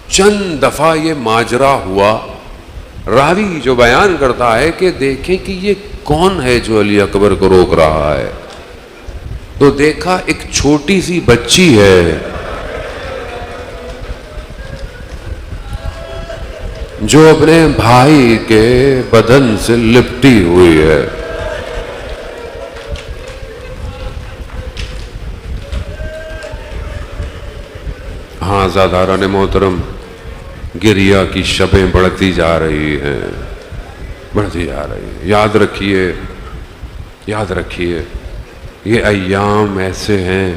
چند دفعہ یہ ماجرا ہوا، راوی جو بیان کرتا ہے کہ دیکھیں کہ یہ کون ہے جو علی اکبر کو روک رہا ہے، تو دیکھا ایک چھوٹی سی بچی ہے جو اپنے بھائی کے بدن سے لپٹی ہوئی ہے۔ ہاں زاداران محترم، گریہ کی شبیں بڑھتی جا رہی ہیں، بڑھتی جا رہی ہیں۔ یاد رکھیے، یاد رکھیے یہ ایام ایسے ہیں،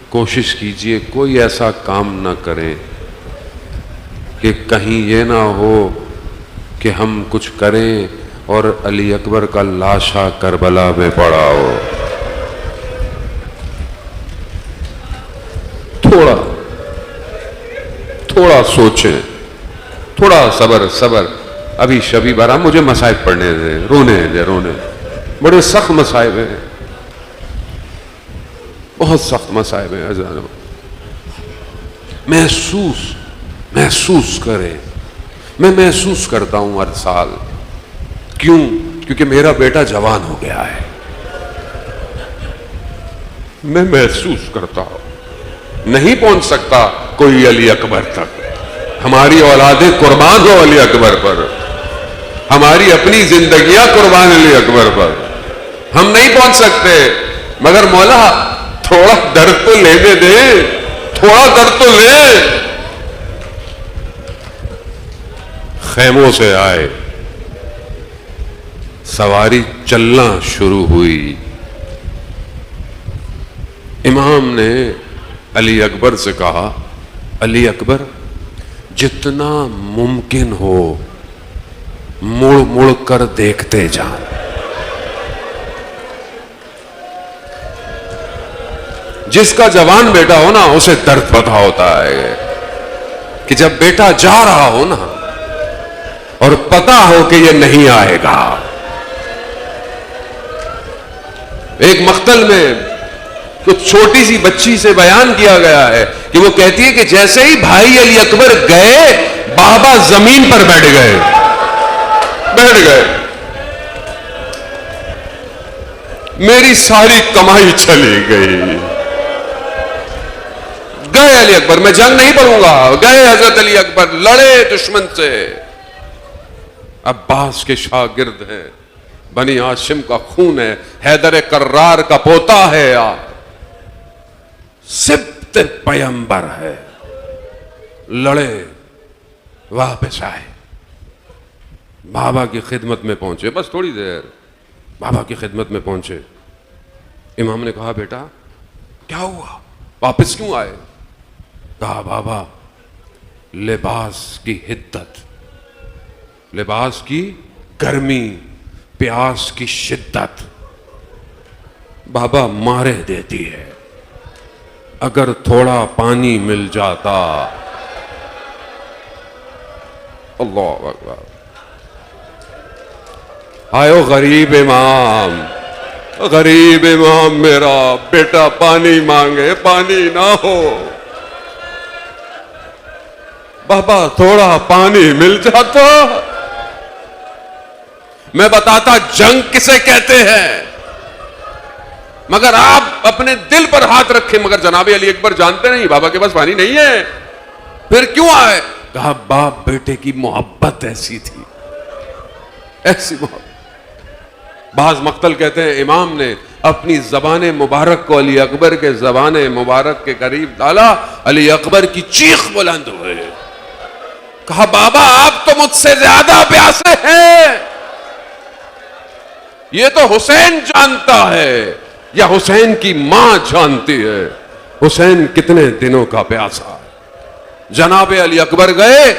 کوشش کیجئے کوئی ایسا کام نہ کریں کہ کہیں یہ نہ ہو کہ ہم کچھ کریں اور علی اکبر کا لاشا کربلا میں پڑا ہو۔ تھوڑا سوچیں، تھوڑا صبر، ابھی شبی برا، مجھے مصائب پڑھنے دیں، رونے بڑے سخت مصائب ہیں، بہت سخت مصائب ہیں۔ محسوس کریں، میں محسوس کرتا ہوں ہر سال، کیونکہ میرا بیٹا جوان ہو گیا ہے، میں محسوس کرتا ہوں نہیں پہنچ سکتا کوئی علی اکبر تک، ہماری اولادیں قربان ہو علی اکبر پر، ہماری اپنی زندگیاں قربان علی اکبر پر، ہم نہیں پہنچ سکتے، مگر مولا تھوڑا درد تو لینے دے، تھوڑا درد تو لے۔ خیموں سے آئے، سواری چلنا شروع ہوئی۔ امام نے علی اکبر سے کہا علی اکبر جتنا ممکن ہو مڑ کر دیکھتے جائیں، جس کا جوان بیٹا ہو نا اسے درد پتہ ہوتا ہے کہ جب بیٹا جا رہا ہو نا اور پتا ہو کہ یہ نہیں آئے گا. ایک مقتل میں کچھ چھوٹی سی بچی سے بیان کیا گیا ہے کہ وہ کہتی ہے کہ جیسے ہی بھائی علی اکبر گئے بابا زمین پر بیٹھ گئے. میری ساری کمائی چلی گئی. گئے علی اکبر, میں جنگ نہیں پڑھوں گا. گئے حضرت علی اکبر, لڑے دشمن سے. عباس کے شاگرد ہیں, بنی ہاشم کا خون ہے, حیدر کرار کا پوتا ہے, سبط پیمبر ہے. لڑے, واپس آئے, بابا کی خدمت میں پہنچے. بس تھوڑی دیر بابا کی خدمت میں پہنچے. امام نے کہا بیٹا کیا ہوا, واپس کیوں آئے؟ کہا بابا لباس کی حدت, لباس کی گرمی, پیاس کی شدت بابا مارے دیتی ہے. اگر تھوڑا پانی مل جاتا. اللہ اکبر. آئے غریب امام, غریب امام میرا بیٹا پانی مانگے, پانی نہ ہو. بابا تھوڑا پانی مل جاتا. میں بتاتا جنگ کسے کہتے ہیں, مگر آپ اپنے دل پر ہاتھ رکھیں. مگر جناب علی اکبر جانتے نہیں بابا کے پاس پانی نہیں ہے. پھر کیوں آئے؟ کہا باپ بیٹے کی محبت ایسی تھی, ایسی محبت. بعض مقتل کہتے ہیں امام نے اپنی زبان مبارک کو علی اکبر کے زبان مبارک کے قریب ڈالا. علی اکبر کی چیخ بلند ہوئے. کہا بابا آپ تو مجھ سے زیادہ پیاسے ہیں. یہ تو حسین جانتا ہے یا حسین کی ماں جانتی ہے حسین کتنے دنوں کا پیاسا. جناب علی اکبر گئے,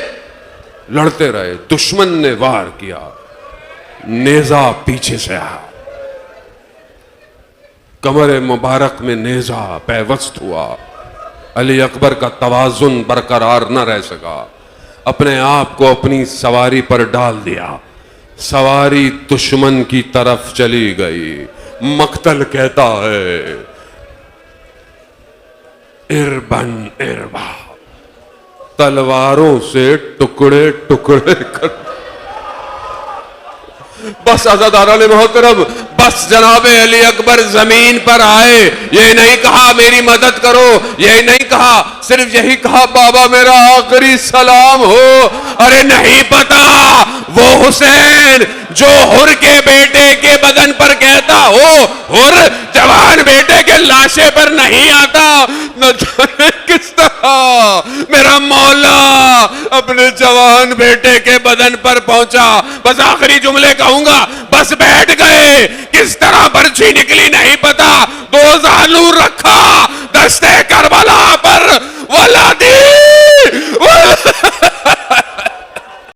لڑتے رہے. دشمن نے وار کیا, نیزہ پیچھے سے آیا, کمر مبارک میں نیزہ پیوست ہوا. علی اکبر کا توازن برقرار نہ رہ سکا, اپنے آپ کو اپنی سواری پر ڈال دیا. سواری دشمن کی طرف چلی گئی. مقتل کہتا ہے اربن اربا, تلواروں سے ٹکڑے ٹکڑے کر. بس عزاداران محترم, بس جناب علی اکبر زمین پر آئے. یہ نہیں کہا میری مدد کرو, یہ نہیں کہا, صرف یہی کہا بابا میرا آخری سلام ہو. ارے نہیں پتا وہ حسین جو ہر کے بیٹے کے بدن پر کہتا ہو, ہر جوان بیٹے کے لاشے پر نہیں آتا. نہ جانے کس طرح میرا مولا اپنے جوان بیٹے کے بدن پر پہنچا. بس آخری جملے کہوں گا, بس بیٹھ گئے. کس طرح برچھی نکلی نہیں پتا, دو زانو